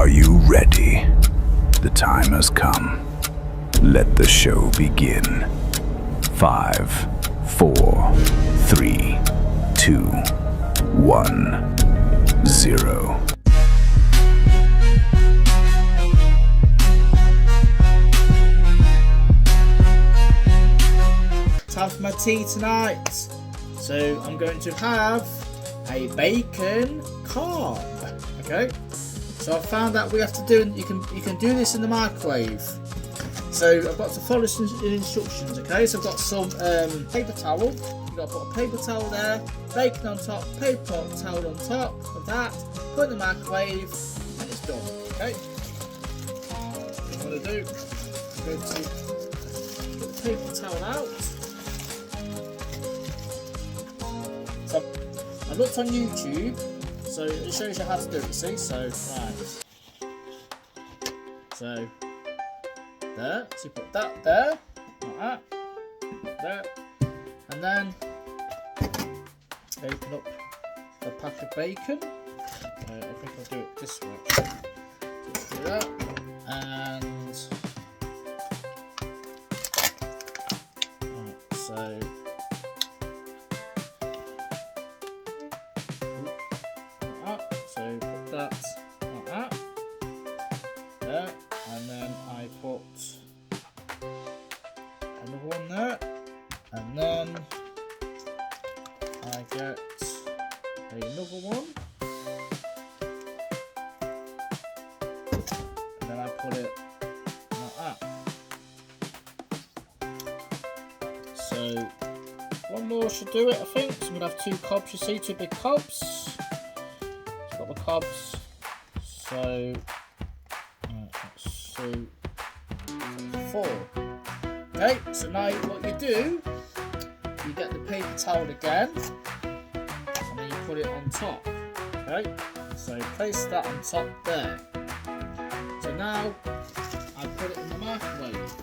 Are you ready? The time has come. Let the show begin. 5, 4, 3, 2, 1, 0. Time for my tea tonight. So I'm going to have a bacon carb. Okay. So I found out we have to do. You can do this in the microwave. So I've got to follow the instructions. Okay. So I've got some paper towel. You've got to put a paper towel there, bacon on top, paper towel on top of that. Put it in the microwave, and it's done. Okay. What I'm going to do, I'm going to get the paper towel out. So I looked on YouTube, so it shows you how to do it, see? So, right. So, there. So you put that there, like that, there. And then, open up a pack of bacon. I think I'll do it this way. So do that. And, right, so, so put that like that, there, and then I put another one there, and then I get another one, and then I put it like that. So one more should do it, I think. So I'm gonna have 2 cobs. You see, 2 big cobs. Got the cobs, so that's 2, 4. Okay, so now what you do, you get the paper towel again, and then you put it on top. Okay, so place that on top there. So now I put it in the microwave.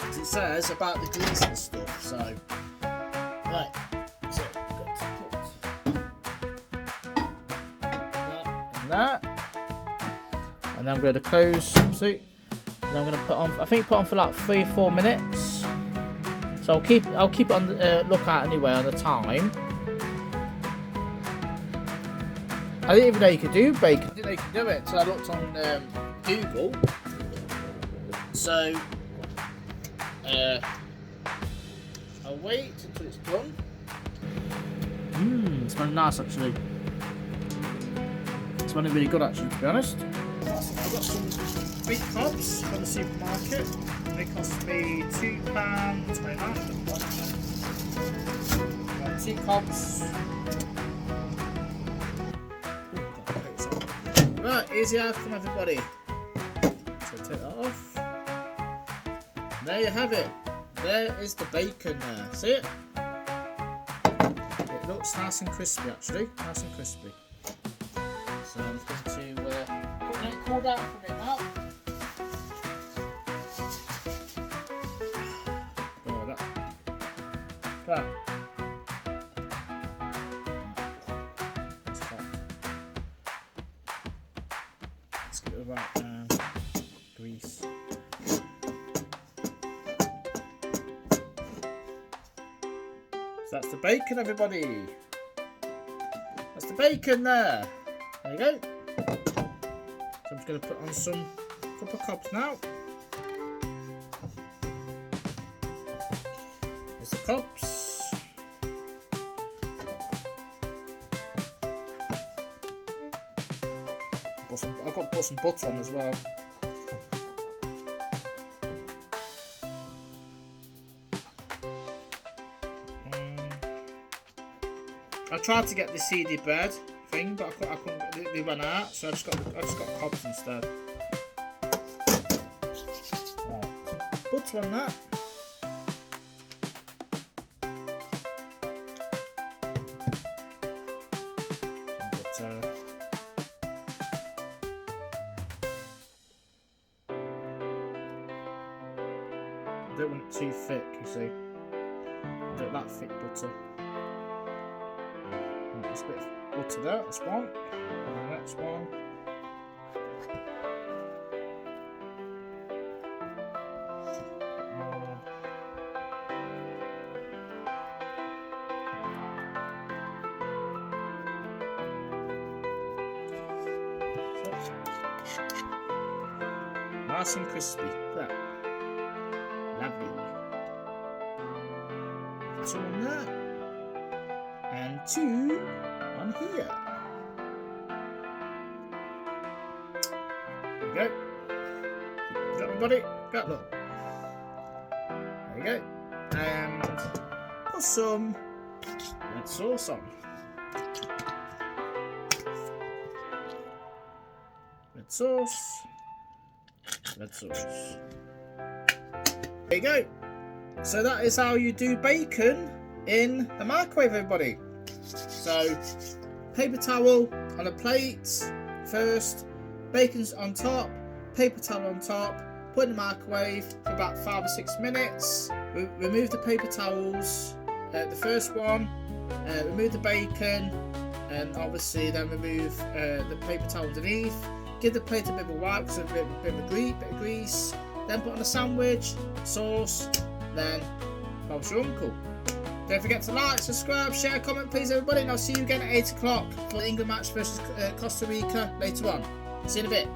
As it says about the grease and stuff. So right. So got to put that, and then I'm going to close. See, and I'm going to put on. I think put on for like 3 or 4 minutes. So I'll keep it on the lookout anyway on the time. I didn't even know you could do bacon. I didn't know you could do it until I looked on Google. So I'll wait until it's done. It's smelling nice actually. It's smelling really good actually, to be honest. I've got some big cobs from the supermarket. They cost me £2.29. 2 cobs. Right, here's the outcome, everybody. So take that off. There you have it. There is the bacon there. See it? It looks nice and crispy actually. Nice and crispy. So I'm just going to let it cool down for a bit now. Oh, that. That's hot. Let's get the right grease. So that's the bacon, everybody. That's the bacon there. There you go. So I'm just going to put on some couple of cobs now. There's the cobs. I've got to put some butter on as well. I tried to get the seedy bread thing, but I couldn't. They ran out, so I just got cobs instead. Right. Butter on that. Butter. I don't want it too thick, you see. I don't like thick butter. Right, there's a bit of butter there, that's one. And the next one. Nice and crispy. Look at that. Lovely. 2 on there. And 2 on here. There you go. Got everybody? Got look. There you go. And put some red sauce on. Red sauce. Red sauce. There you go. So that is how you do bacon in the microwave, everybody. So paper towel on a plate first, bacon's on top, paper towel on top, put in the microwave for about 5 or 6 minutes. Remove the paper towels, the first one, remove the bacon, and obviously then remove the paper towel underneath. Give the plate a bit of a wipe, so a bit of grease. Then put on a sandwich, sauce, then Bob's your uncle. Don't forget to like, subscribe, share, comment please everybody, and I'll see you again at 8 o'clock for the England match versus Costa Rica later on. See you in a bit.